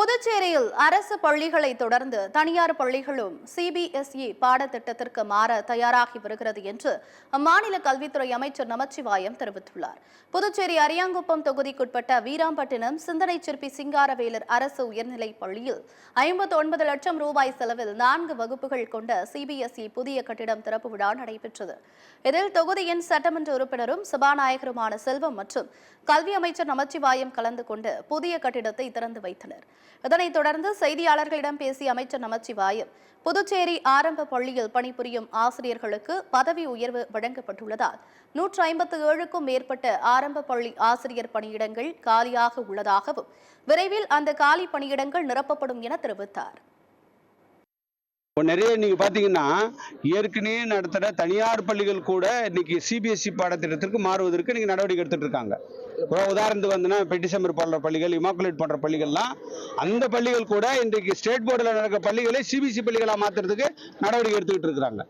புதுச்சேரியில் அரசு பள்ளிகளை தொடர்ந்து தனியார் பள்ளிகளும் சிபிஎஸ்இ பாடத்திட்டத்திற்கு மாற தயாராகி வருகிறது என்று அம்மாநில கல்வித்துறை அமைச்சர் நமச்சிவாயம் தெரிவித்துள்ளார். புதுச்சேரி அரியாங்குப்பம் தொகுதிக்குட்பட்ட வீராம்பட்டினம் சிந்தனை சிற்பி சிங்காரவேலர் அரசு உயர்நிலைப் பள்ளியில் 59 லட்சம் ரூபாய் செலவில் 4 வகுப்புகள் கொண்ட சிபிஎஸ்இ புதிய கட்டிடம் திறப்பு விழா நடைபெற்றது. இதில் தொகுதியின் சட்டமன்ற உறுப்பினரும் சபாநாயகருமான செல்வம் மற்றும் கல்வி அமைச்சர் நமச்சிவாயம் கலந்து கொண்டு புதிய கட்டிடத்தை திறந்து வைத்தனர். இதனைத் தொடர்ந்து செய்தியாளர்களிடம் பேசிய அமைச்சர் நமச்சிவாயம், புதுச்சேரி ஆரம்ப பள்ளியில் பணிபுரியும் ஆசிரியர்களுக்கு பதவி உயர்வு வழங்கப்பட்டுள்ளதால் 157க்கும் மேற்பட்ட ஆரம்ப பள்ளி ஆசிரியர் பணியிடங்கள் காலியாக உள்ளதாகவும் விரைவில் அந்த காலி பணியிடங்கள் நிரப்பப்படும் என தெரிவித்தார். நிறைய நீங்க பாத்தீங்கன்னா ஏற்கனவே நடத்துற தனியார் பள்ளிகள் கூட இன்னைக்கு சிபிஎஸ்இ பாடத்திட்டத்திற்கு மாறுவதற்கு இன்னைக்கு நடவடிக்கை எடுத்துட்டு இருக்காங்க. உதாரணத்துக்கு வந்து பெட்டிசம்பர் போன்ற பள்ளிகள், இமாக்குலேட் போன்ற பள்ளிகள்லாம் அந்த பள்ளிகள் கூட இன்றைக்கு ஸ்டேட் போர்டில் நடக்கிற பள்ளிகளை சிபிஎஸ்இ பள்ளிகளா மாத்துறதுக்கு நடவடிக்கை எடுத்துக்கிட்டு இருக்கிறாங்க.